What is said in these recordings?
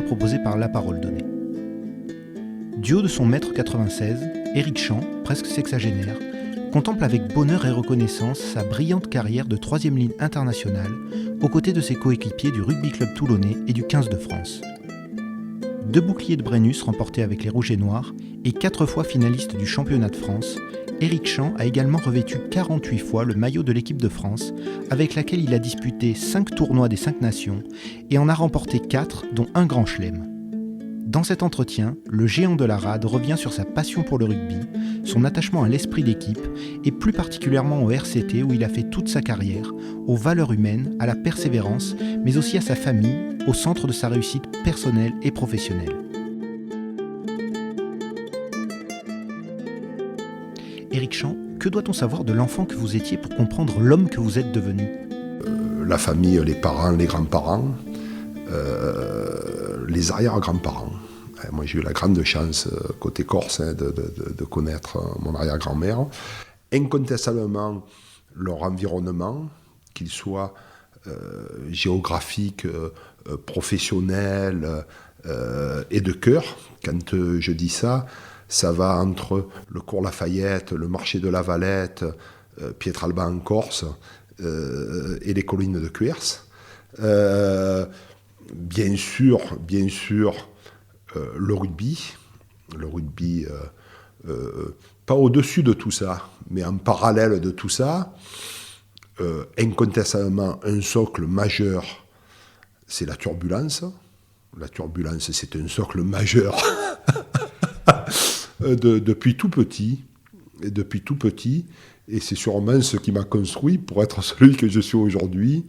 proposé par La Parole Donnée. Du haut de son mètre 96, Éric Champ, presque sexagénaire, contemple avec bonheur et reconnaissance sa brillante carrière de 3e ligne internationale aux côtés de ses coéquipiers du Rugby Club Toulonnais et du 15 de France. 2 boucliers de Brennus remportés avec les Rouges et Noirs et 4 fois finaliste du championnat de France, Éric Champ a également revêtu 48 fois le maillot de l'équipe de France, avec laquelle il a disputé 5 tournois des 5 nations et en a remporté 4, dont un grand chelem. Dans cet entretien, le géant de la rade revient sur sa passion pour le rugby, son attachement à l'esprit d'équipe et plus particulièrement au RCT où il a fait toute sa carrière, aux valeurs humaines, à la persévérance, mais aussi à sa famille, au centre de sa réussite personnelle et professionnelle. Éric Champ, que doit-on savoir de l'enfant que vous étiez pour comprendre l'homme que vous êtes devenu ? La famille, les parents, les grands-parents, les arrière-grands-parents. Moi, j'ai eu la grande chance, côté Corse, de connaître mon arrière-grand-mère. Incontestablement, leur environnement, qu'il soit géographique, professionnel et de cœur. Quand je dis ça, ça va entre le cours Lafayette, le marché de la Valette, Pietralba en Corse et les collines de Cuers. Bien sûr, le rugby, pas au-dessus de tout ça, mais en parallèle de tout ça, incontestablement un socle majeur, c'est la turbulence. La turbulence, c'est un socle majeur depuis tout petit, et c'est sûrement ce qui m'a construit pour être celui que je suis aujourd'hui.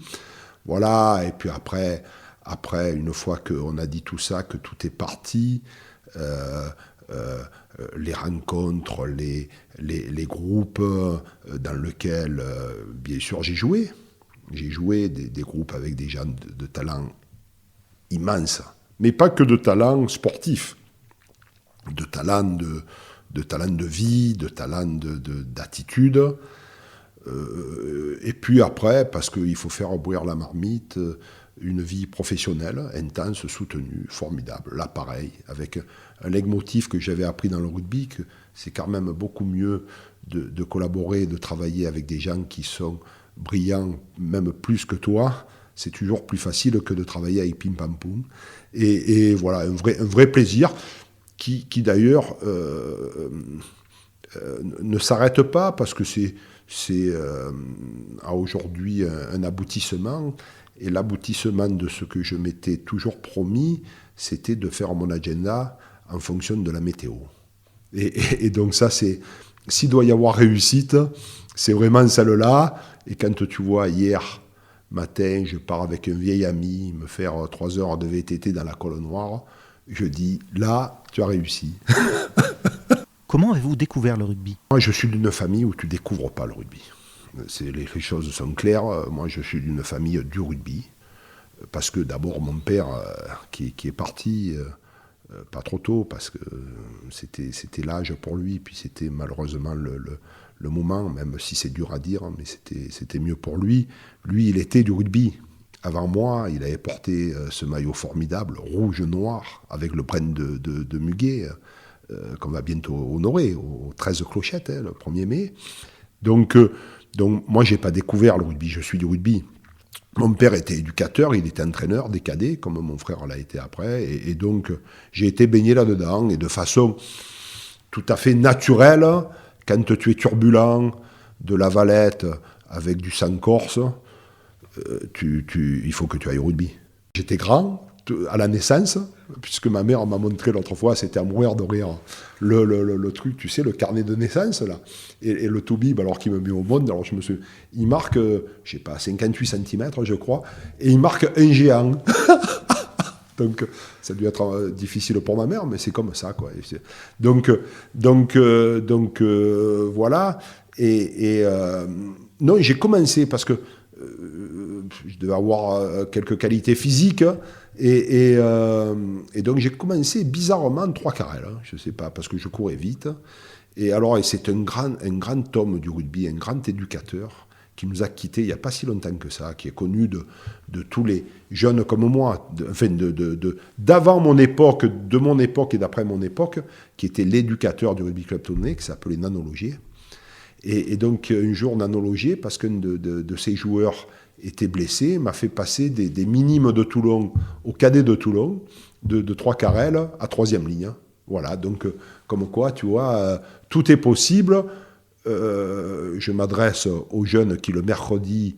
Voilà, et puis après, une fois qu'on a dit tout ça, que tout est parti, les rencontres, les groupes dans lesquels, bien sûr, j'ai joué. J'ai joué des groupes avec des gens de talent immense, mais pas que de talent sportif, de talent de vie, de talent d'attitude. Et puis après, parce qu'il faut faire bouillir la marmite, une vie professionnelle, intense, soutenue, formidable. Là, pareil, avec un leitmotiv que j'avais appris dans le rugby, que c'est quand même beaucoup mieux de collaborer, de travailler avec des gens qui sont brillants, même plus que toi. C'est toujours plus facile que de travailler avec Pim Pam Poum. Et voilà, un vrai plaisir qui d'ailleurs ne s'arrête pas, parce que c'est à aujourd'hui un aboutissement. Et l'aboutissement de ce que je m'étais toujours promis, c'était de faire mon agenda en fonction de la météo. Et donc ça, s'il doit y avoir réussite, c'est vraiment celle-là. Et quand tu vois, hier matin, je pars avec un vieil ami me faire 3 heures de VTT dans la Colle Noire, je dis, là, tu as réussi. Comment avez-vous découvert le rugby ? Moi, je suis d'une famille où tu ne découvres pas le rugby. Les choses sont claires. Moi, je suis d'une famille du rugby. Parce que d'abord, mon père, qui est parti pas trop tôt, parce que c'était l'âge pour lui, puis c'était malheureusement le moment, même si c'est dur à dire, mais c'était mieux pour lui. Lui, il était du rugby. Avant moi, il avait porté ce maillot formidable, rouge-noir, avec le bren de muguet, qu'on va bientôt honorer, aux 13 clochettes, le 1er mai. Donc moi, je n'ai pas découvert le rugby, je suis du rugby. Mon père était éducateur, il était entraîneur des cadets, comme mon frère l'a été après, et donc j'ai été baigné là-dedans, et de façon tout à fait naturelle, quand tu es turbulent, de la Valette, avec du sang corse, il faut que tu ailles au rugby. J'étais grand à la naissance, puisque ma mère m'a montré l'autre fois, c'était à mourir de rire, le truc, tu sais, le carnet de naissance, là, et le toubib, alors qu'il me met au monde, alors il marque, je sais pas, 58 cm, je crois, et il marque un géant. Donc, ça a dû être difficile pour ma mère, mais c'est comme ça, quoi. Donc, voilà. Non, j'ai commencé parce que je devais avoir quelques qualités physiques, et donc j'ai commencé bizarrement en 3 carrels, hein, je sais pas, parce que je courais vite. Et c'est un grand homme du rugby, un grand éducateur, qui nous a quittés il n'y a pas si longtemps que ça, qui est connu de tous les jeunes comme moi, d'avant mon époque, de mon époque et d'après mon époque, qui était l'éducateur du rugby club toulonnais, qui s'appelait Nano Logier. Et donc un jour, Nano Logier, parce qu'un de ses joueurs était blessé, m'a fait passer des minimes de Toulon au cadet de Toulon, de Trois-Carrel à 3e ligne. Voilà, donc comme quoi, tu vois, tout est possible. Je m'adresse aux jeunes qui, le mercredi,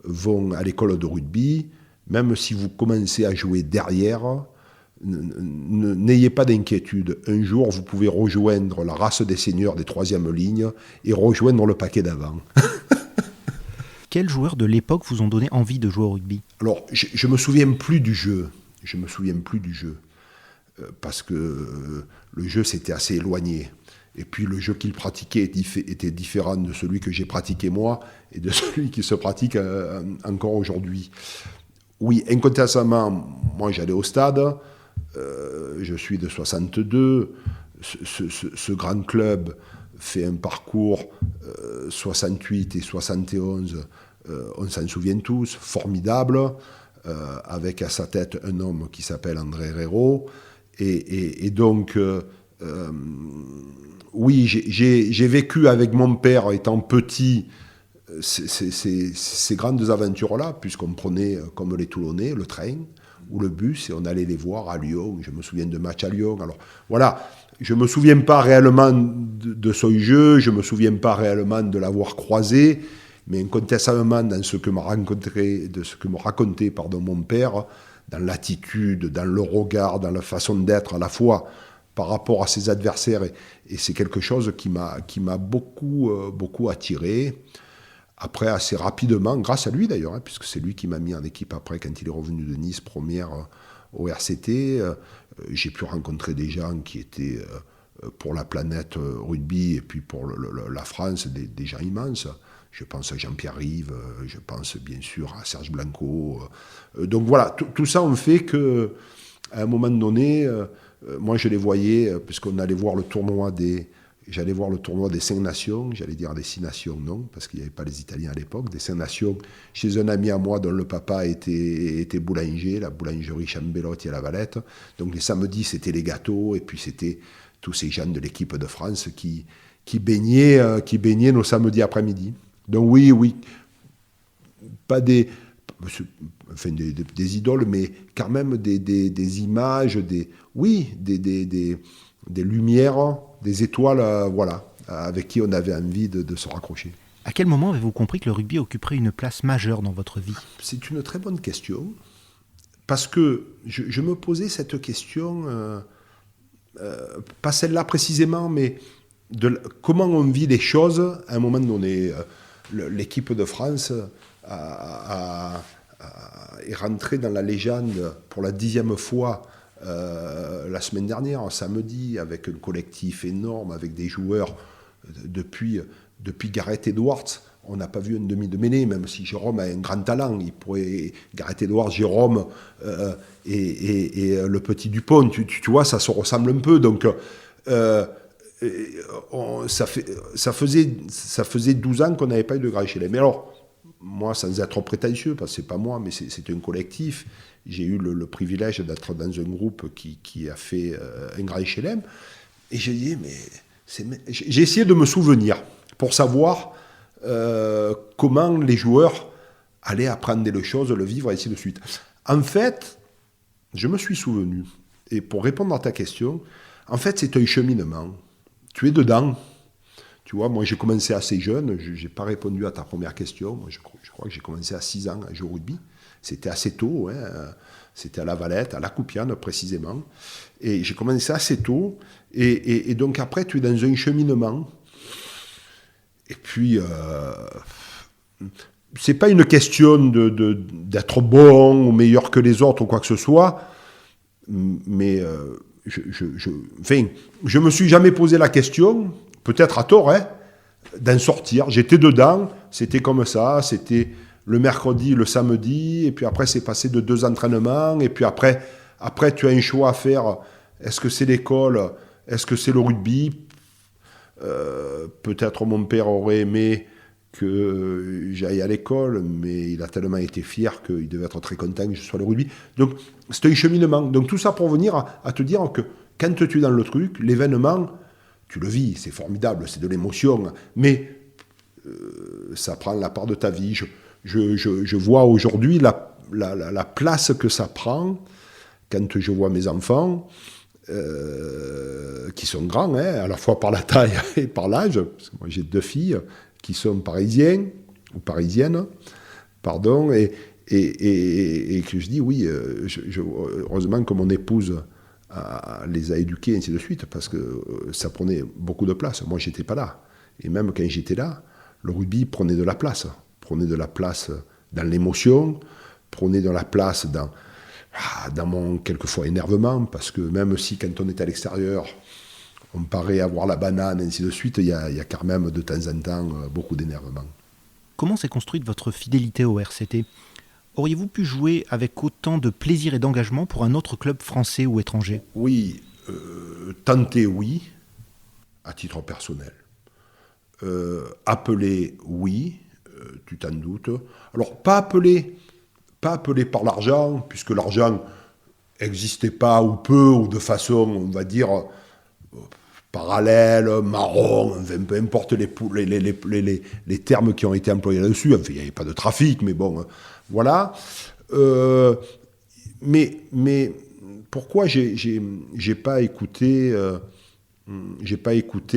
vont à l'école de rugby. Même si vous commencez à jouer derrière, n'ayez pas d'inquiétude. Un jour, vous pouvez rejoindre la race des seigneurs des 3e lignes et rejoindre le paquet d'avant. Quels joueurs de l'époque vous ont donné envie de jouer au rugby ? Alors, je me souviens plus du jeu. Parce que le jeu s'était assez éloigné. Et puis le jeu qu'il pratiquait était différent de celui que j'ai pratiqué moi et de celui qui se pratique encore aujourd'hui. Oui, incontestablement, moi j'allais au stade, je suis de 62, ce grand club fait un parcours 68 et 71, on s'en souvient tous, formidable, avec à sa tête un homme qui s'appelle André Herrero. Et donc, oui, j'ai vécu avec mon père, étant petit, ces grandes aventures-là, puisqu'on prenait, comme les Toulonnais, le train ou le bus, et on allait les voir à Lyon. Je me souviens de matchs à Lyon. Alors, voilà, je ne me souviens pas réellement de ce jeu, je ne me souviens pas réellement de l'avoir croisé, mais incontestablement, dans ce que m'a raconté mon père, dans l'attitude, dans le regard, dans la façon d'être à la fois par rapport à ses adversaires. Et c'est quelque chose qui m'a beaucoup attiré. Après, assez rapidement, grâce à lui d'ailleurs, puisque c'est lui qui m'a mis en équipe après, quand il est revenu de Nice, première au RCT, j'ai pu rencontrer des gens qui étaient, pour la planète rugby et puis pour la France, des gens immenses. Je pense à Jean-Pierre Rive, je pense bien sûr à Serge Blanco. Donc voilà, tout ça on fait qu'à un moment donné, moi je les voyais, puisqu'on allait voir le tournoi j'allais voir le tournoi des 5 nations, j'allais dire des 6 nations, non, parce qu'il n'y avait pas les Italiens à l'époque, des 5 nations, chez un ami à moi dont le papa était boulanger, la boulangerie Chambelotti à La Valette. Donc les samedis, c'était les gâteaux, et puis c'était tous ces gens de l'équipe de France qui baignaient nos samedis après-midi. Donc oui, pas des idoles, mais quand même des images, des lumières, des étoiles, voilà, avec qui on avait envie de se raccrocher. À quel moment avez-vous compris que le rugby occuperait une place majeure dans votre vie ? C'est une très bonne question, parce que je me posais cette question, pas celle-là précisément, mais comment on vit les choses à un moment donné. L'équipe de France est rentrée dans la légende pour la 10e fois la semaine dernière, samedi, avec un collectif énorme, avec des joueurs depuis Gareth Edwards. On n'a pas vu un demi de mêlée, même si Jérôme a un grand talent. Gareth Edwards, Jérôme et le petit Dupont, tu vois, ça se ressemble un peu. Donc, ça faisait 12 ans qu'on n'avait pas eu de grand chelem. Mais alors, moi, sans être prétentieux, parce que c'est pas moi, mais c'est un collectif, j'ai eu le privilège d'être dans un groupe qui a fait un grand chelem, et j'ai dit, j'ai essayé de me souvenir pour savoir comment les joueurs allaient apprendre les choses, le vivre, et ainsi de suite. En fait, je me suis souvenu, et pour répondre à ta question, en fait, c'est un cheminement. Tu es dedans. Tu vois, moi, j'ai commencé assez jeune. Je n'ai pas répondu à ta première question. Moi, je crois que j'ai commencé à 6 ans à jouer au rugby. C'était assez tôt. Hein. C'était à La Valette, à La Coupiane précisément. Et j'ai commencé assez tôt. Et donc, après, tu es dans un cheminement. Et puis, c'est pas une question d'être bon ou meilleur que les autres ou quoi que ce soit. Mais... je me suis jamais posé la question, peut-être à tort, d'en sortir. J'étais dedans, c'était comme ça, c'était le mercredi, le samedi, et puis après c'est passé de 2 entraînements, et puis après tu as un choix à faire. Est-ce que c'est l'école? Est-ce que c'est le rugby? Peut-être mon père aurait aimé que j'aille à l'école, mais il a tellement été fier qu'il devait être très content que je sois le rugby. Donc, c'est un cheminement. Donc, tout ça pour venir à te dire que quand tu es dans le truc, l'événement, tu le vis, c'est formidable, c'est de l'émotion, mais ça prend la part de ta vie. Je vois aujourd'hui la place que ça prend quand je vois mes enfants, qui sont grands, hein, à la fois par la taille et par l'âge, parce que moi j'ai 2 filles qui sont parisiennes, pardon, et que je dis oui, heureusement que mon épouse les a éduqués, ainsi de suite, parce que ça prenait beaucoup de place. Moi, j'étais pas là. Et même quand j'étais là, le rugby prenait de la place. Prenait de la place dans l'émotion, prenait de la place dans mon, quelquefois, énervement, parce que même si, quand on est à l'extérieur, on paraît avoir la banane, ainsi de suite, il y a quand même, de temps en temps, beaucoup d'énervement. Comment s'est construite votre fidélité au RCT ? Auriez-vous pu jouer avec autant de plaisir et d'engagement pour un autre club français ou étranger ? Oui, tenter, oui, à titre personnel. Appeler, oui, tu t'en doutes. Alors, pas appelé par l'argent, puisque l'argent n'existait pas ou peu, ou de façon, on va dire, parallèle, marron, enfin, peu importe les termes qui ont été employés là-dessus. Enfin, il n'y avait pas de trafic, mais bon, voilà. Mais pourquoi j'ai pas écouté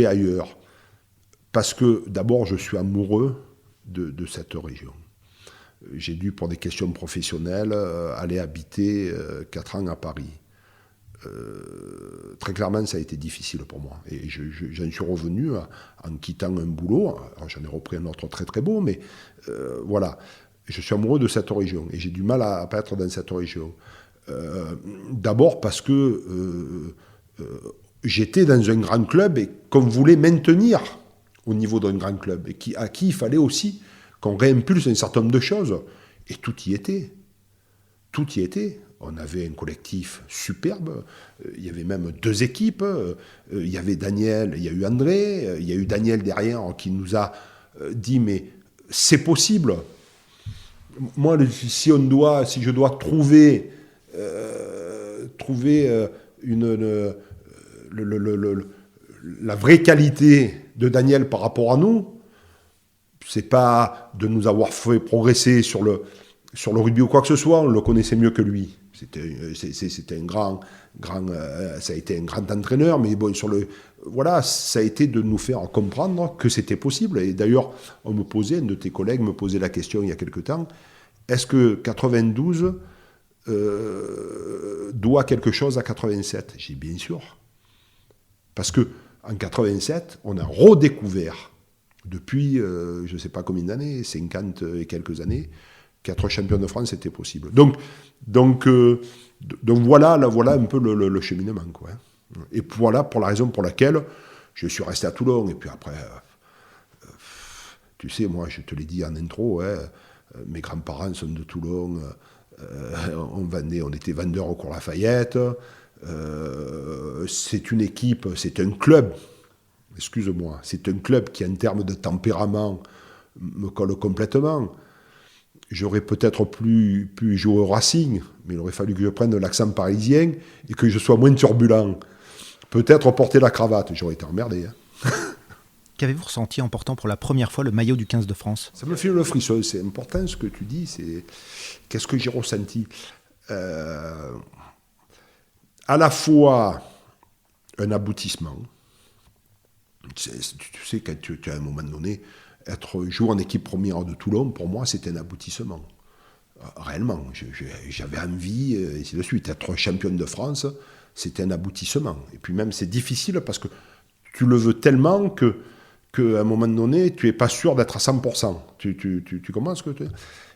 ailleurs ? Parce que d'abord, je suis amoureux de cette région. J'ai dû, pour des questions professionnelles, aller habiter 4 ans à Paris. Très clairement, ça a été difficile pour moi. Et j'en suis revenu en quittant un boulot. Alors, j'en ai repris un autre très très beau, mais voilà. Je suis amoureux de cette région et j'ai du mal à pas être dans cette région. D'abord parce que j'étais dans un grand club et qu'on voulait maintenir au niveau d'un grand club et à qui il fallait aussi qu'on réimpulse un certain nombre de choses. Et tout y était. Tout y était. On avait un collectif superbe. Il y avait même 2 équipes. Il y avait Daniel, il y a eu André. Il y a eu Daniel derrière qui nous a dit « Mais c'est possible ». Moi, si je dois trouver la vraie qualité de Daniel par rapport à nous, c'est pas de nous avoir fait progresser sur le rugby ou quoi que ce soit, on le connaissait mieux que lui. C'était un grand, ça a été un grand entraîneur, mais bon, voilà, ça a été de nous faire comprendre que c'était possible. Et d'ailleurs, un de tes collègues me posait la question il y a quelque temps, est-ce que 92 doit quelque chose à 87 ? J'ai dit bien sûr. Parce qu'en 87, on a redécouvert, depuis je ne sais pas combien d'années, 50 et quelques années, qu'être champion de France, c'était possible. Donc voilà un peu le cheminement, quoi. Et voilà pour la raison pour laquelle je suis resté à Toulon. Et puis après, tu sais, moi, je te l'ai dit en intro, hein, mes grands-parents sont de Toulon, on était vendeurs au cours Lafayette, c'est une équipe, c'est un club, excuse-moi, c'est un club qui, en termes de tempérament, me colle complètement. J'aurais peut-être pu jouer au Racing, mais il aurait fallu que je prenne l'accent parisien et que je sois moins turbulent. Peut-être porter la cravate, j'aurais été emmerdé. Hein. Qu'avez-vous ressenti en portant pour la première fois le maillot du 15 de France ? Ça me fait le frisson, c'est important ce que tu dis, c'est qu'est-ce que j'ai ressenti. À la fois un aboutissement, tu sais, quand tu à un moment donné, jouer en équipe première de Toulon, pour moi, c'était un aboutissement. Réellement, j'avais envie, et ainsi de suite. Être champion de France, c'était un aboutissement. Et puis même, c'est difficile parce que tu le veux tellement qu'à un moment donné, tu n'es pas sûr d'être à 100%. Tu comprends ce que tu veux ?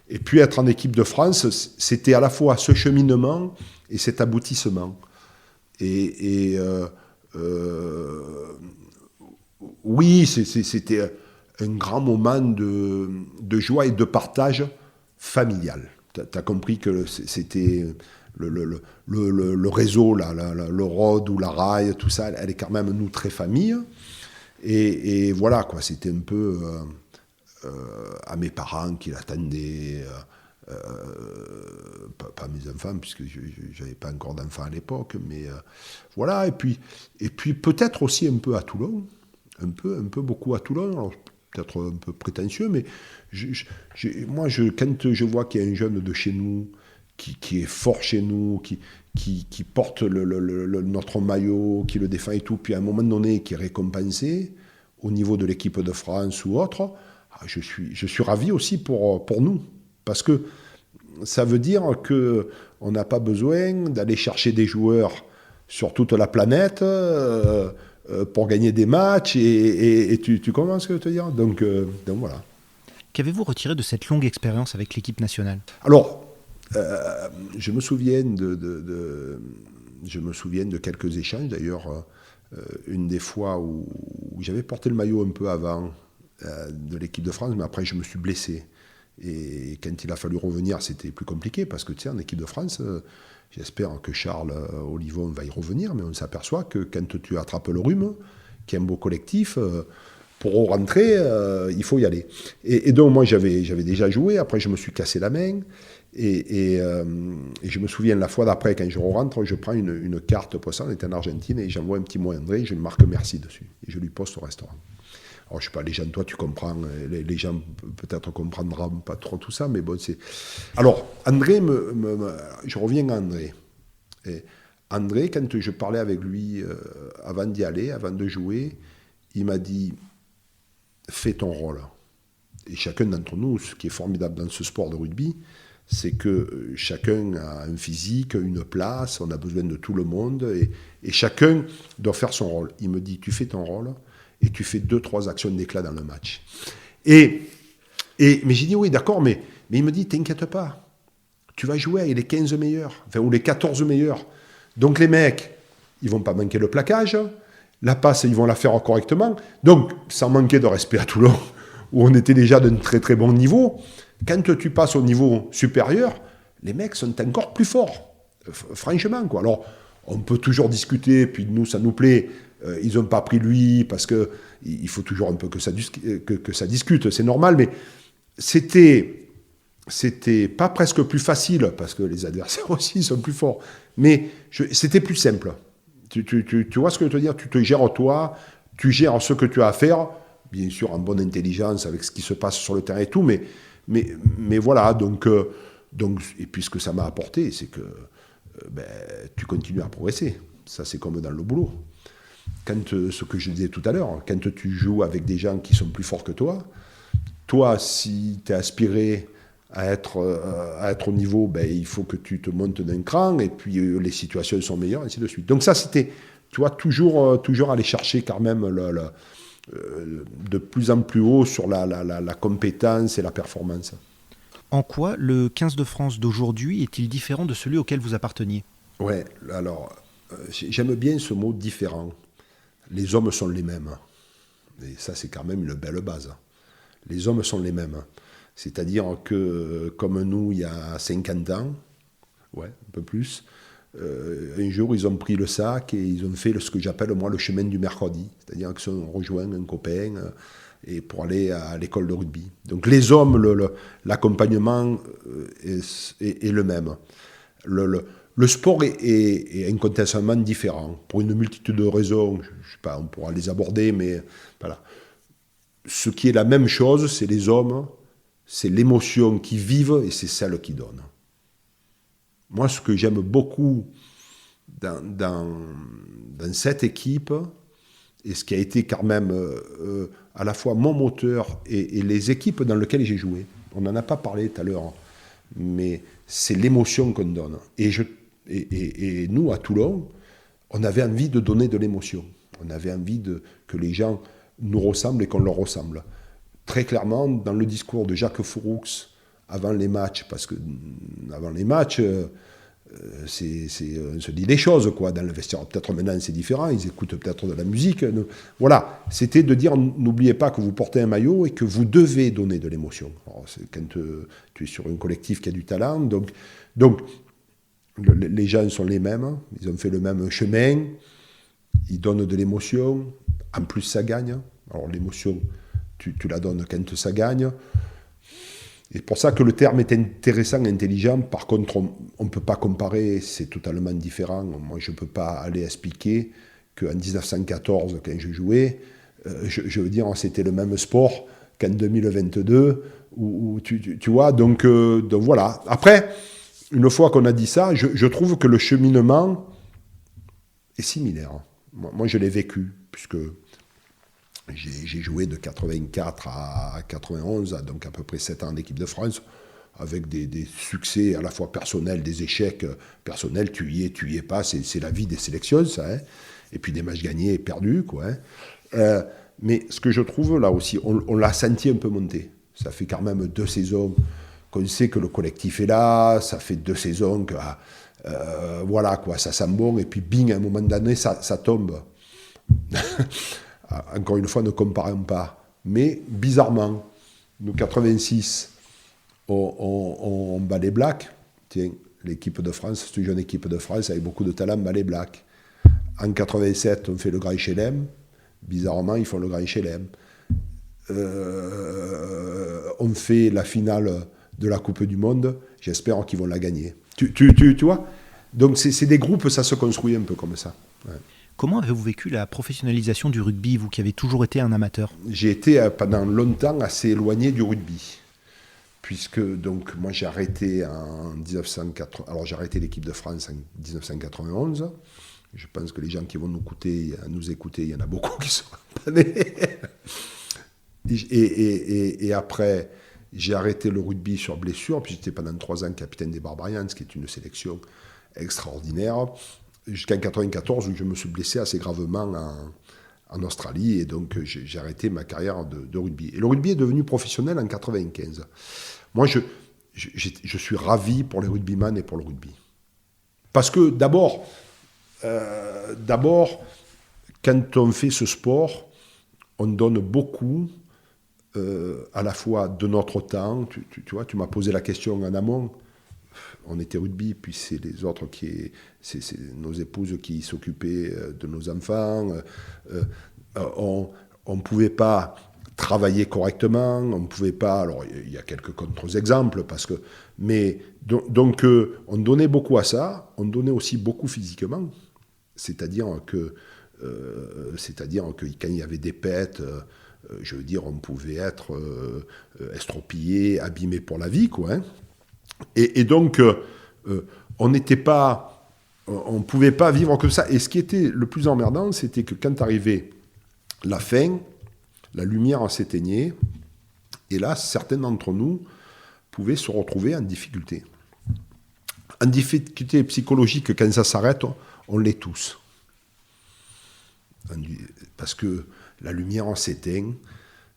Et puis être en équipe de France, c'était à la fois ce cheminement et cet aboutissement. Oui, c'était un grand moment de joie et de partage familial. Tu as compris que c'était le réseau, le ROD ou la RAI, tout ça, elle est quand même, nous, très famille. Et voilà, quoi, c'était un peu à mes parents qui l'attendaient, pas mes enfants, puisque je n'avais pas encore d'enfants à l'époque, mais voilà, et puis peut-être aussi un peu à Toulon, un peu beaucoup à Toulon, alors peut-être un peu prétentieux, mais moi, quand je vois qu'il y a un jeune de chez nous, qui est fort chez nous, qui porte notre maillot, qui le défend et tout, puis à un moment donné, qui est récompensé au niveau de l'équipe de France ou autre, je suis ravi aussi pour nous. Parce que ça veut dire qu'on n'a pas besoin d'aller chercher des joueurs sur toute la planète pour gagner des matchs. Et tu comprends ce que je veux te dire, donc voilà. Qu'avez-vous retiré de cette longue expérience avec l'équipe nationale ? Alors, je me souviens de quelques échanges. D'ailleurs, une des fois où j'avais porté le maillot un peu avant de l'équipe de France, mais après je me suis blessé. Et quand il a fallu revenir, c'était plus compliqué, parce que tu sais, en équipe de France, j'espère que Charles Olivon va y revenir, mais on s'aperçoit que quand tu attrapes le rhume, qui est un beau collectif, pour rentrer, il faut y aller. Et donc moi, j'avais déjà joué, après je me suis cassé la main, et je me souviens, la fois d'après, quand je rentre, je prends une carte pour ça, on était en Argentine, et j'envoie un petit mot à André, je lui marque merci dessus, et je lui poste au restaurant. Alors, je sais pas, les gens, toi, tu comprends, les gens peut-être comprendront pas trop tout ça, mais bon, c'est... Alors, André, je reviens à André. Et André, quand je parlais avec lui avant d'y aller, avant de jouer, il m'a dit, fais ton rôle. Et chacun d'entre nous, ce qui est formidable dans ce sport de rugby, c'est que chacun a un physique, une place, on a besoin de tout le monde, et chacun doit faire son rôle. Il me dit, tu fais ton rôle, et tu fais 2-3 actions d'éclat dans le match. Mais j'ai dit, oui, d'accord, mais il me dit, t'inquiète pas, tu vas jouer avec les 15 meilleurs, enfin, ou les 14 meilleurs. Donc les mecs, ils vont pas manquer le plaquage, la passe, ils vont la faire correctement. Donc, sans manquer de respect à Toulon, où on était déjà d'un très très bon niveau, quand tu passes au niveau supérieur, les mecs sont encore plus forts, franchement, quoi. Alors, on peut toujours discuter, puis nous, ça nous plaît. Ils n'ont pas pris lui, parce qu'il faut toujours un peu que ça discute, c'est normal, mais c'était pas presque plus facile, parce que les adversaires aussi sont plus forts, mais c'était plus simple. Tu vois ce que je veux te dire ? Tu te gères toi, tu gères ce que tu as à faire, bien sûr en bonne intelligence avec ce qui se passe sur le terrain et tout, mais voilà, donc, et puis ce que ça m'a apporté, c'est que tu continues à progresser. Ça, c'est comme dans le boulot. Quand, ce que je disais tout à l'heure, quand tu joues avec des gens qui sont plus forts que toi, si tu es aspiré à être au niveau, il faut que tu te montes d'un cran, et puis les situations sont meilleures, et ainsi de suite. Donc ça, c'était, tu vois, toujours aller chercher quand même de plus en plus haut sur la compétence et la performance. En quoi le 15 de France d'aujourd'hui est-il différent de celui auquel vous apparteniez ? Ouais, alors, j'aime bien ce mot « différent ». Les hommes sont les mêmes. Et ça, c'est quand même une belle base. Les hommes sont les mêmes. C'est-à-dire que, comme nous, il y a 50 ans, ouais, un peu plus, un jour, ils ont pris le sac et ils ont fait ce que j'appelle, moi, le chemin du mercredi. C'est-à-dire qu'ils ont rejoint un copain et pour aller à l'école de rugby. Donc, les hommes, l'accompagnement est le même. Le sport est incontestablement différent, pour une multitude de raisons. Je ne sais pas, on pourra les aborder, mais voilà. Ce qui est la même chose, c'est les hommes, c'est l'émotion qu'ils vivent et c'est celle qu'ils donnent. Moi, ce que j'aime beaucoup dans cette équipe, et ce qui a été quand même à la fois mon moteur et les équipes dans lesquelles j'ai joué, on n'en a pas parlé tout à l'heure, mais c'est l'émotion qu'on donne. Et nous, à Toulon, on avait envie de donner de l'émotion. On avait envie que les gens nous ressemblent et qu'on leur ressemble. Très clairement, dans le discours de Jacques Fouroux, avant les matchs, parce que avant les matchs, on se dit des choses, quoi, dans le vestiaire. Peut-être maintenant c'est différent, ils écoutent peut-être de la musique. Voilà, c'était de dire, n'oubliez pas que vous portez un maillot et que vous devez donner de l'émotion. Alors, c'est quand tu es sur un collectif qui a du talent, donc les gens sont les mêmes, ils ont fait le même chemin, ils donnent de l'émotion, en plus ça gagne. Alors l'émotion, tu la donnes quand ça gagne. Et pour ça que le terme est intéressant, intelligent. Par contre, on ne peut pas comparer, c'est totalement différent. Moi, je ne peux pas aller expliquer qu'en 1914, quand je jouais, je veux dire, c'était le même sport qu'en 2022, où tu vois, donc voilà. Après, une fois qu'on a dit ça, je trouve que le cheminement est similaire. Moi, je l'ai vécu, puisque j'ai joué de 84 à 91, donc à peu près 7 ans en équipe de France, avec des succès à la fois personnels, des échecs personnels, tu y es pas, c'est la vie des sélections, ça, hein. Et puis des matchs gagnés et perdus, quoi. Hein. Mais ce que je trouve là aussi, on l'a senti un peu monter. Ça fait quand même 2 saisons qu'on sait que le collectif est là, ça fait 2 saisons que voilà, quoi, ça sent bon, et puis bing, à un moment donné, ça tombe. Encore une fois, ne comparons pas. Mais bizarrement, nous, 86, on bat les Blacks. Tiens, l'équipe de France, c'est une jeune équipe de France avec beaucoup de talent, bat les Blacks. En 87, on fait le Grand Chelem. Bizarrement, ils font le Grand Chelem. On fait la finale de la Coupe du Monde. J'espère qu'ils vont la gagner. Tu vois ? Donc, c'est des groupes, ça se construit un peu comme ça. Ouais. Comment avez-vous vécu la professionnalisation du rugby, vous qui avez toujours été un amateur ? J'ai été pendant longtemps assez éloigné du rugby. Puisque, donc, moi j'ai arrêté en 1980. Alors j'ai arrêté l'équipe de France en 1991. Je pense que les gens qui vont nous écouter, il y en a beaucoup qui sont pas nés. Et après, j'ai arrêté le rugby sur blessure, puis j'étais pendant 3 ans capitaine des Barbarians, qui est une sélection extraordinaire, jusqu'en 1994, où je me suis blessé assez gravement en Australie, et donc j'ai arrêté ma carrière de rugby. Et le rugby est devenu professionnel en 1995. Moi, je suis ravi pour les rugbyman et pour le rugby. Parce que d'abord, quand on fait ce sport, on donne beaucoup, à la fois de notre temps. Tu vois, tu m'as posé la question en amont. On était rugby, puis c'est les autres c'est nos épouses qui s'occupaient de nos enfants. On ne pouvait pas travailler correctement, on ne pouvait pas. Alors il y a quelques contre-exemples, mais on donnait beaucoup à ça. On donnait aussi beaucoup physiquement, c'est-à-dire que quand il y avait des pètes, je veux dire, on pouvait être estropié, abîmé pour la vie, quoi. Hein. Et donc, on ne pouvait pas vivre comme ça. Et ce qui était le plus emmerdant, c'était que quand arrivait la fin, la lumière s'éteignait, et là, certains d'entre nous pouvaient se retrouver en difficulté. En difficulté psychologique, quand ça s'arrête, on l'est tous. Parce que la lumière s'éteint,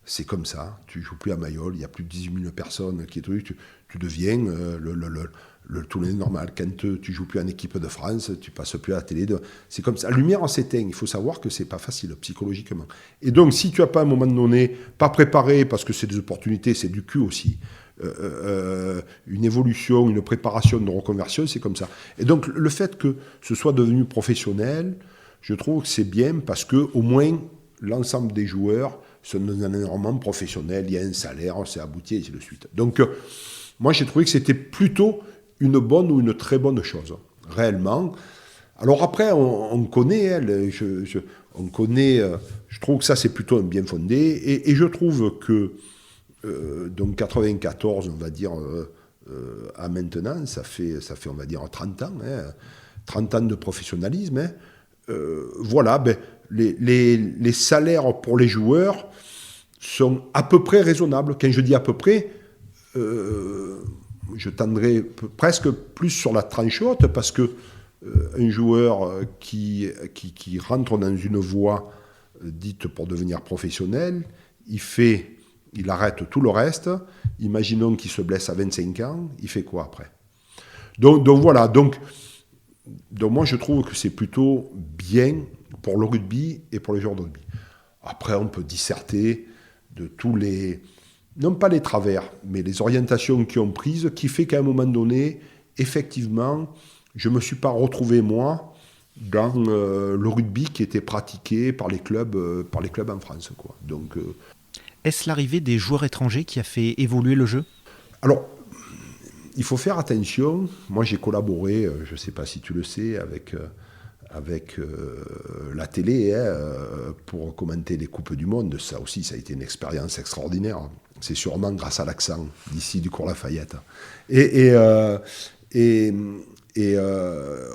c'est comme ça, tu ne joues plus à Mayol, il n'y a plus de 18 000 personnes qui tu deviens le tournée normal. Quand tu ne joues plus en équipe de France, tu ne passes plus à la télé. C'est comme ça. La lumière s'éteint. Il faut savoir que ce n'est pas facile psychologiquement. Et donc, si tu n'as pas à un moment donné, pas préparé, parce que c'est des opportunités, c'est du cul aussi, une évolution, une préparation de reconversion, c'est comme ça. Et donc, le fait que ce soit devenu professionnel, je trouve que c'est bien parce qu'au moins, l'ensemble des joueurs sont dans un environnement professionnel, il y a un salaire, c'est abouti, et ainsi de suite. Donc, moi, j'ai trouvé que c'était plutôt une bonne ou une très bonne chose, réellement. Alors après, on connaît, on connaît, je trouve que ça, c'est plutôt un bien fondé, et je trouve que, donc 94, on va dire, à maintenant, ça fait, on va dire, 30 ans, hein, 30 ans de professionnalisme, hein, voilà, les salaires pour les joueurs sont à peu près raisonnables. Quand je dis à peu près, je tendrai presque plus sur la tranche haute, parce que un joueur qui rentre dans une voie dite pour devenir professionnel, il arrête tout le reste. Imaginons qu'il se blesse à 25 ans, il fait quoi après ? Donc voilà, donc moi je trouve que c'est plutôt bien pour le rugby et pour les joueurs de rugby. Après, on peut disserter de tous les, non pas les travers, mais les orientations qu'ils ont prises, qui fait qu'à un moment donné, effectivement, je ne me suis pas retrouvé, moi, dans le rugby qui était pratiqué par les clubs en France, quoi. Donc, Est-ce l'arrivée des joueurs étrangers qui a fait évoluer le jeu ? Alors, il faut faire attention. Moi, j'ai collaboré, je ne sais pas si tu le sais, avec la télé pour commenter les Coupes du Monde. Ça aussi, ça a été une expérience extraordinaire. C'est sûrement grâce à l'accent d'ici, du cours Lafayette. Et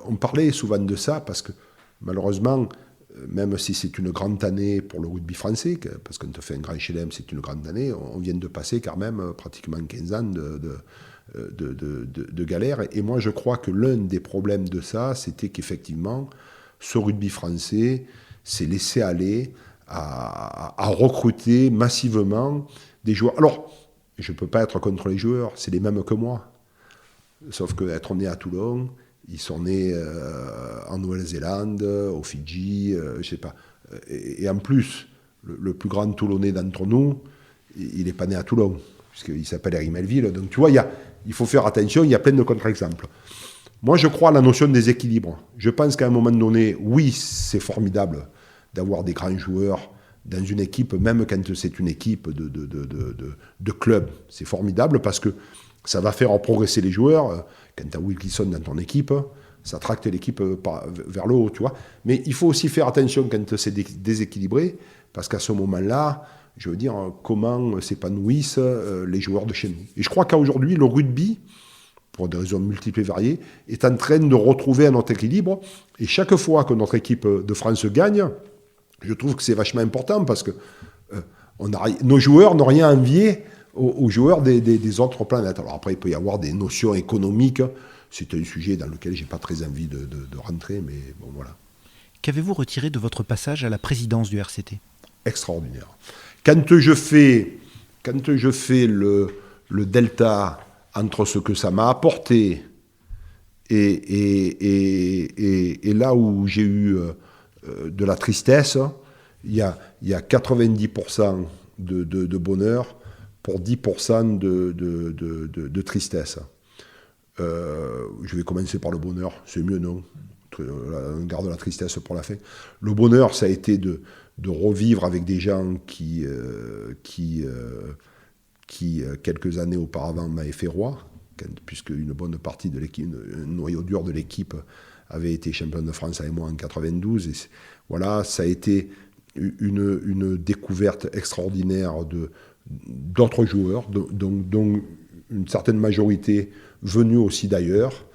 on parlait souvent de ça parce que malheureusement, même si c'est une grande année pour le rugby français, parce qu'on te fait un grand chelem, c'est une grande année, on vient de passer quand même pratiquement 15 ans de galère. Et moi, je crois que l'un des problèmes de ça, c'était qu'effectivement, ce rugby français s'est laissé aller à recruter massivement des joueurs. Alors, je ne peux pas être contre les joueurs, c'est les mêmes que moi. Sauf qu'être né à Toulon, ils sont nés en Nouvelle-Zélande, aux Fidji, je ne sais pas. Et en plus, le plus grand Toulonnais d'entre nous, il n'est pas né à Toulon, puisqu'il s'appelle Eric Melville. Donc tu vois, il faut faire attention, il y a plein de contre-exemples. Moi, je crois à la notion de déséquilibre. Je pense qu'à un moment donné, oui, c'est formidable d'avoir des grands joueurs dans une équipe, même quand c'est une équipe de club. C'est formidable parce que ça va faire progresser les joueurs. Quand tu as Wilkinson dans ton équipe, ça tracte l'équipe vers le haut, tu vois. Mais il faut aussi faire attention quand c'est déséquilibré, parce qu'à ce moment-là, je veux dire, comment s'épanouissent les joueurs de chez nous. Et je crois qu'aujourd'hui, le rugby, pour des raisons multiples et variées, est en train de retrouver un autre équilibre. Et chaque fois que notre équipe de France gagne, je trouve que c'est vachement important parce que nos joueurs n'ont rien à envier aux joueurs des autres planètes. Alors après, il peut y avoir des notions économiques. C'est un sujet dans lequel je n'ai pas très envie de rentrer, mais bon, voilà. Qu'avez-vous retiré de votre passage à la présidence du RCT ? Extraordinaire. Quand je fais le delta entre ce que ça m'a apporté et là où j'ai eu de la tristesse, il y a 90% de bonheur pour 10% de tristesse. Je vais commencer par le bonheur, c'est mieux, non ? On garde la tristesse pour la fin. Le bonheur, ça a été de revivre avec des gens qui quelques années auparavant m'avaient fait roi, puisque une bonne partie de l'équipe, un noyau dur de l'équipe avait été champion de France avec moi en 92. Et voilà, ça a été une découverte extraordinaire d'autres joueurs, dont une certaine majorité venue aussi d'ailleurs.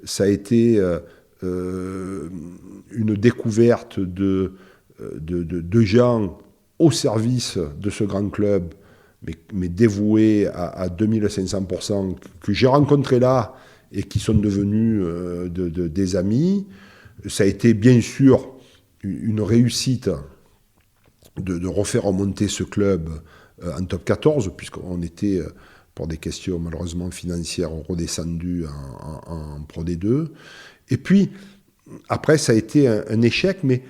Ça a été une découverte de gens au service de ce grand club, mais dévoués à 2500%, que j'ai rencontrés là et qui sont devenus des amis. Ça a été bien sûr une réussite de refaire remonter ce club en top 14, puisqu'on était, pour des questions malheureusement financières, redescendu en Pro D2. Et puis, après, ça a été un échec, mais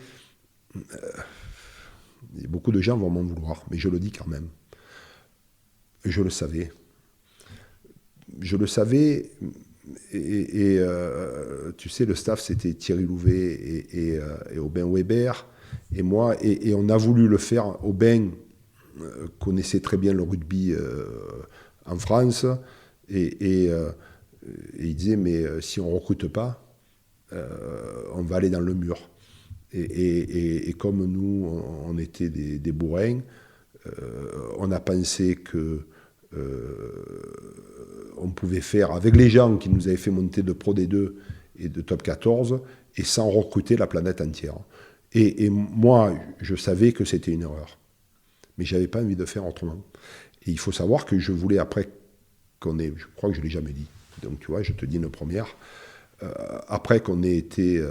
beaucoup de gens vont m'en vouloir, mais je le dis quand même. Je le savais. Je le savais, et tu sais, le staff, c'était Thierry Louvet et Aubin Weber, et moi, et on a voulu le faire. Aubin connaissait très bien le rugby en France, et il disait, mais si on ne recrute pas, on va aller dans le mur. Et comme nous, on était des bourrins, on a pensé que on pouvait faire avec les gens qui nous avaient fait monter de Pro D2 et de Top 14 et sans recruter la planète entière. Et moi, je savais que c'était une erreur. Mais je n'avais pas envie de faire autrement. Et il faut savoir que je voulais, après qu'on ait... Je crois que je ne l'ai jamais dit. Donc, tu vois, je te dis une première. Après qu'on ait été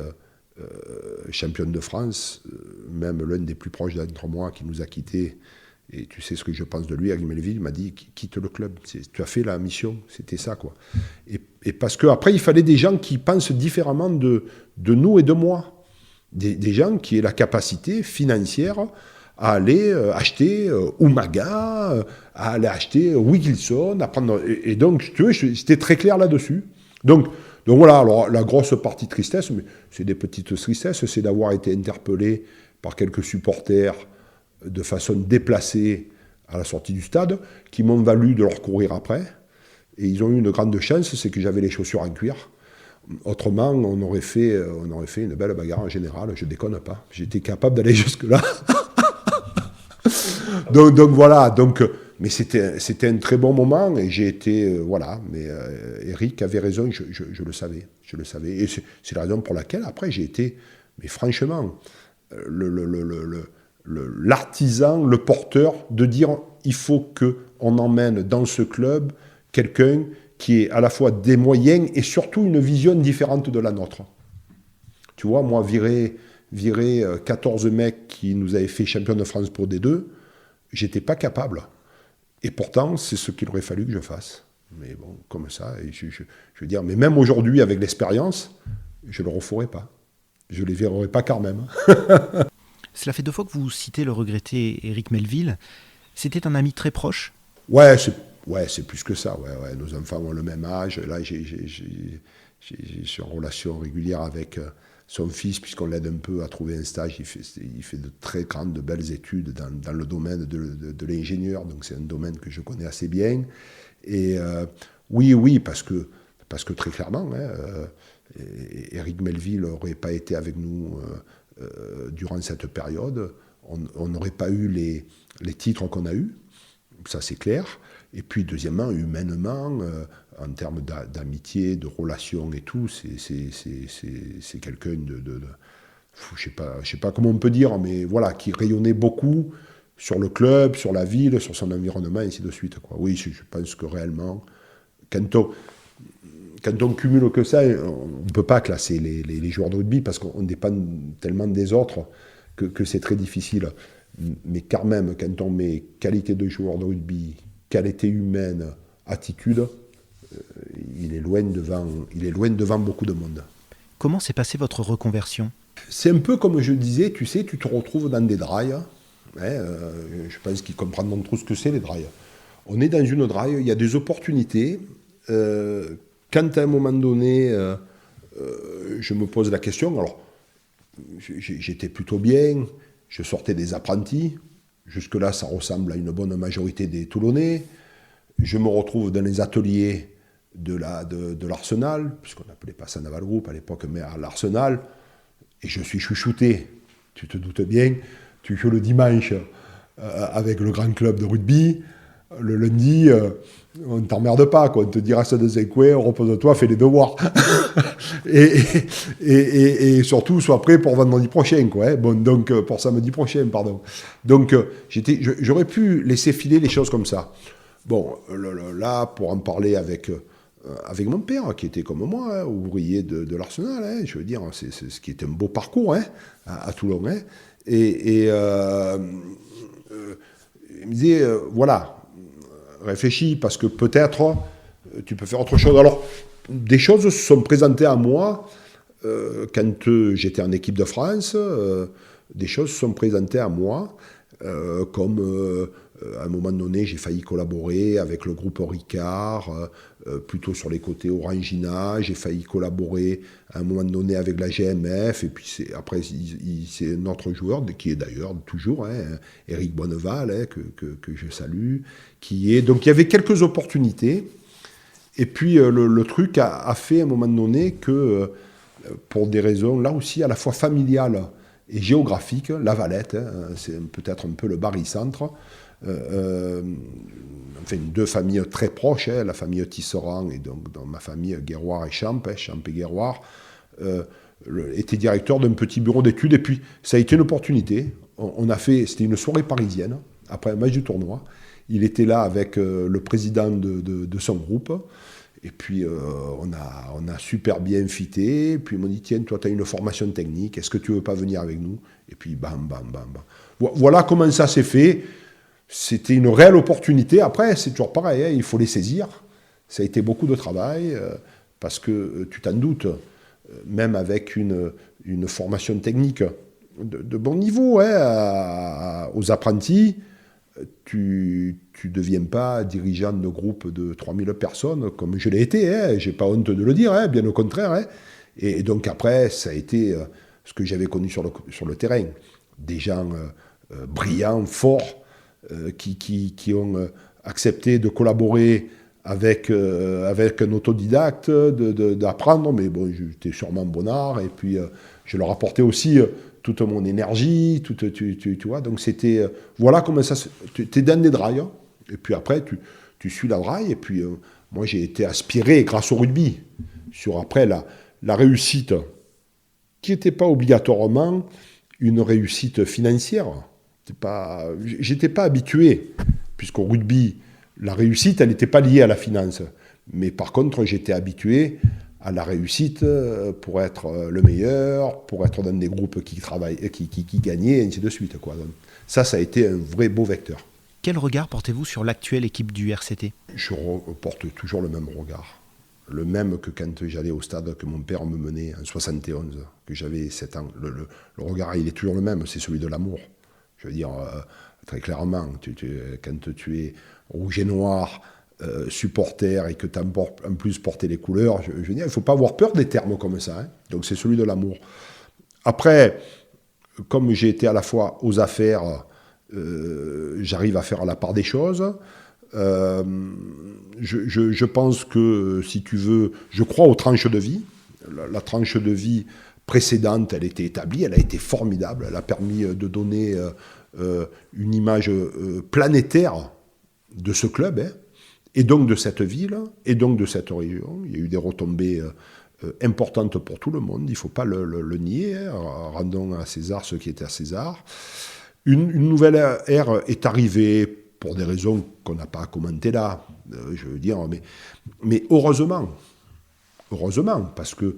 championne de France, même l'un des plus proches d'entre moi qui nous a quittés, et tu sais ce que je pense de lui, Eric Melville m'a dit, quitte le club, tu as fait la mission, c'était ça, quoi. Et parce qu'après, il fallait des gens qui pensent différemment de nous et de moi. Des gens qui aient la capacité financière à aller acheter Umaga, à aller acheter Wilkinson, à prendre... Et donc, tu vois, c'était très clair là-dessus. Donc voilà, alors la grosse partie de tristesse, mais c'est des petites tristesses, c'est d'avoir été interpellé par quelques supporters de façon déplacée à la sortie du stade, qui m'ont valu de leur courir après. Et ils ont eu une grande chance, c'est que j'avais les chaussures en cuir. Autrement, on aurait fait une belle bagarre en général, je déconne pas. J'étais capable d'aller jusque-là. donc voilà, mais c'était un très bon moment et j'ai été, voilà. Mais Eric avait raison, je le savais. Et c'est la raison pour laquelle, après, j'ai été, mais franchement, l'artisan, le porteur, de dire il faut qu'on emmène dans ce club quelqu'un qui ait à la fois des moyens et surtout une vision différente de la nôtre. Tu vois, moi, virer 14 mecs qui nous avaient fait champion de France pour D2, j'étais pas capable. Et pourtant, c'est ce qu'il aurait fallu que je fasse. Mais bon, comme ça, et je veux dire, mais même aujourd'hui, avec l'expérience, je ne le referai pas. Je ne les verrai pas quand même. Cela fait 2 fois que vous citez le regretté Éric Melville. C'était un ami très proche? Ouais, c'est plus que ça. Ouais. Nos enfants ont le même âge. Là, je suis en relation régulière avec son fils, puisqu'on l'aide un peu à trouver un stage. Il fait de très grandes, de belles études dans le domaine de l'ingénieur. Donc, c'est un domaine que je connais assez bien. Et oui, parce que très clairement, Éric Melville n'aurait pas été avec nous durant cette période. On n'aurait pas eu les titres qu'on a eus. Ça, c'est clair. Et puis, deuxièmement, humainement, en termes d'amitié, de relations et tout, c'est quelqu'un je sais pas comment on peut dire, mais voilà, qui rayonnait beaucoup sur le club, sur la ville, sur son environnement, et ainsi de suite, quoi. Oui, je pense que réellement, quand on cumule que ça, on ne peut pas classer les joueurs de rugby, parce qu'on dépend tellement des autres que c'est très difficile. Mais quand même, quand on met qualité de joueur de rugby, qualité humaine, attitude, il est loin devant beaucoup de monde. Comment s'est passée votre reconversion? C'est un peu comme je disais, tu sais, tu te retrouves dans des drailles. Je pense qu'ils comprendront trop ce que c'est, les drailles. On est dans une draille, il y a des opportunités. Quand à un moment donné, je me pose la question, alors j'étais plutôt bien, je sortais des apprentis, jusque-là ça ressemble à une bonne majorité des Toulonnais, je me retrouve dans les ateliers de l'Arsenal, puisqu'on n'appelait pas ça Naval Group à l'époque, mais à l'Arsenal, et je suis chouchouté, tu te doutes bien, tu joues le dimanche avec le grand club de rugby, le lundi, on ne t'emmerde pas, quoi. On te dit reste dans un coin, repose-toi, fais les devoirs. et surtout, sois prêt pour vendredi prochain, quoi. Hein. Bon, donc, pour samedi prochain, pardon. Donc, j'aurais pu laisser filer les choses comme ça. Bon, là, pour en parler avec mon père, qui était comme moi, hein, ouvrier de l'Arsenal, hein, je veux dire, c'est ce qui était un beau parcours, hein, à Toulon. Hein. Il me disait, voilà, réfléchis, parce que peut-être tu peux faire autre chose. Alors, des choses se sont présentées à moi quand j'étais en équipe de France, des choses se sont présentées à moi, comme à un moment donné, j'ai failli collaborer avec le groupe Ricard, plutôt sur les côtés Orangina, j'ai failli collaborer à un moment donné avec la GMF, et puis après, c'est un autre joueur, qui est d'ailleurs toujours, hein, Éric Bonneval, hein, que je salue, qui est... Donc il y avait quelques opportunités, et puis le truc a fait à un moment donné que, pour des raisons là aussi à la fois familiales et géographiques, La Valette, hein, c'est peut-être un peu le barycentre, enfin, 2 familles très proches, hein, la famille Tisserand et donc dans ma famille Guerroir et Champ, hein, Champ et Guerroir, était directeur d'un petit bureau d'études, et puis ça a été une opportunité. C'était une soirée parisienne, après un match du tournoi. Il était là avec le président de son groupe, et puis on a super bien fité, puis ils m'ont dit, tiens, toi tu as une formation technique, est-ce que tu veux pas venir avec nous? Et puis bam, bam, bam, bam. Voilà comment ça s'est fait. C'était une réelle opportunité. Après, c'est toujours pareil, hein, il faut les saisir. Ça a été beaucoup de travail, parce que tu t'en doutes, même avec une formation technique de bon niveau, hein, aux apprentis, tu ne deviens pas dirigeant de groupe de 3000 personnes, comme je l'ai été, hein, je n'ai pas honte de le dire, hein, bien au contraire. Hein. Et donc après, ça a été ce que j'avais connu sur le terrain. Des gens brillants, forts, qui ont accepté de collaborer avec un autodidacte, d'apprendre, mais bon, j'étais sûrement bonnard, et puis je leur apportais aussi toute mon énergie, tu vois, donc c'était, voilà comment ça, tu es dans des drailles, et puis après, tu suis la draille, et puis moi j'ai été aspiré grâce au rugby, sur après la réussite, qui n'était pas obligatoirement une réussite financière. J'étais pas habitué, puisqu'au rugby, la réussite, elle n'était pas liée à la finance. Mais par contre, j'étais habitué à la réussite pour être le meilleur, pour être dans des groupes qui travaillent, qui gagnaient, et ainsi de suite, quoi. Donc, ça a été un vrai beau vecteur. Quel regard portez-vous sur l'actuelle équipe du RCT ? Je porte toujours le même regard. Le même que quand j'allais au stade, que mon père me menait en 71, que j'avais 7 ans. Le regard, il est toujours le même, c'est celui de l'amour. Je veux dire, très clairement, quand tu es rouge et noir, supporter, et que tu as en plus porté les couleurs, je veux dire, il ne faut pas avoir peur des termes comme ça. Hein. Donc c'est celui de l'amour. Après, comme j'ai été à la fois aux affaires, j'arrive à faire la part des choses. Je pense que, si tu veux, je crois aux tranches de vie. La tranche de vie précédente, elle était établie, elle a été formidable, elle a permis de donner une image planétaire de ce club, hein, et donc de cette ville, et donc de cette région. Il y a eu des retombées importantes pour tout le monde, il ne faut pas le nier, hein. Rendons à César ce qui est à César. Une nouvelle ère est arrivée, pour des raisons qu'on n'a pas à commenter là, je veux dire, mais heureusement, parce que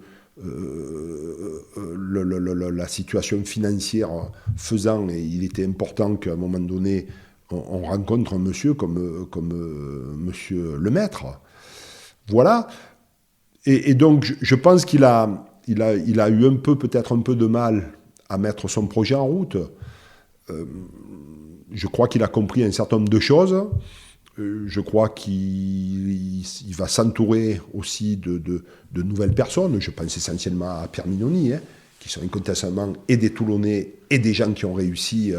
la situation financière faisant, et il était important qu'à un moment donné, on rencontre un monsieur comme monsieur Lemaître. Voilà. Et donc, je pense qu'il a eu peut-être un peu de mal à mettre son projet en route. Je crois qu'il a compris un certain nombre de choses. Je crois qu'il va s'entourer aussi de nouvelles personnes. Je pense essentiellement à Pierre Mignoni, hein, qui sont incontestablement et des Toulonnais et des gens qui ont réussi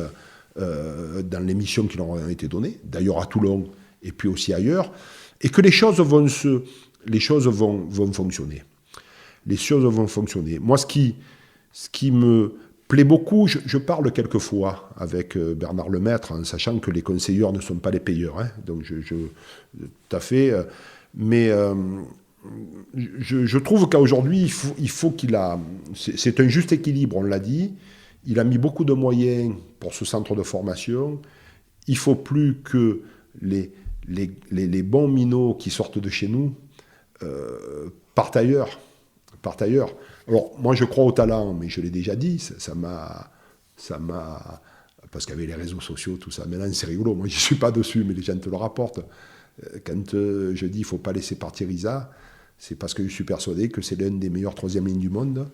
dans les missions qui leur ont été données, d'ailleurs à Toulon et puis aussi ailleurs, et que les choses vont fonctionner. Les choses vont fonctionner. Moi, ce qui me plaît beaucoup, je parle quelquefois avec Bernard Lemaître, en sachant que les conseilleurs ne sont pas les payeurs, hein, donc tout à fait, mais je trouve qu'aujourd'hui, il faut qu'il a... C'est un juste équilibre, on l'a dit. Il a mis beaucoup de moyens pour ce centre de formation. Il ne faut plus que les bons minots qui sortent de chez nous partent ailleurs. Alors, moi, je crois au talent, mais je l'ai déjà dit, ça m'a... Parce qu'avec les réseaux sociaux, tout ça, maintenant, c'est rigolo. Moi, je ne suis pas dessus, mais les gens te le rapportent. Quand je dis qu'il ne faut pas laisser partir Isa, c'est parce que je suis persuadé que c'est l'une des meilleures troisième lignes du monde,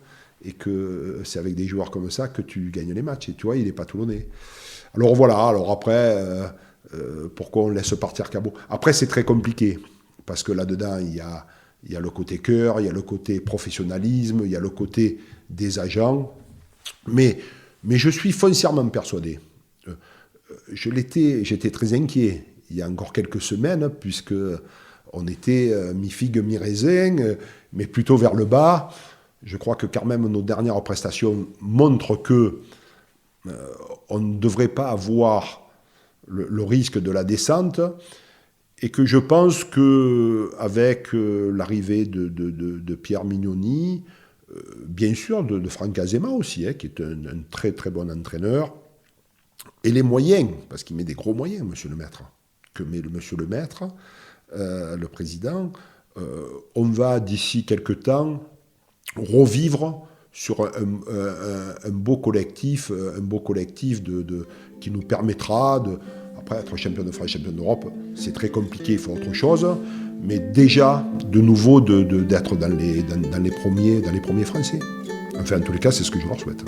et que c'est avec des joueurs comme ça que tu gagnes les matchs. Et tu vois, il n'est pas toulonnais. Alors voilà, alors après, pourquoi on laisse partir Cabot ? Après, c'est très compliqué, parce que là-dedans, il y a le côté cœur, il y a le côté professionnalisme, il y a le côté des agents. Mais je suis foncièrement persuadé. J'étais très inquiet il y a encore quelques semaines, puisque on était mi-figue, mi-raisin, mais plutôt vers le bas. Je crois que quand même nos dernières prestations montrent que on ne devrait pas avoir le risque de la descente, et que je pense qu'avec l'arrivée de Pierre Mignoni, bien sûr de Franck Azema aussi, hein, qui est un très très bon entraîneur, et les moyens, parce qu'il met des gros moyens, monsieur Lemaître, que met monsieur Lemaître, le président, on va d'ici quelques temps revivre sur un beau collectif qui nous permettra après être champion de France, champion d'Europe. C'est très compliqué, il faut autre chose, mais déjà de nouveau d'être dans les premiers Français. Enfin, en tous les cas, c'est ce que je leur souhaite.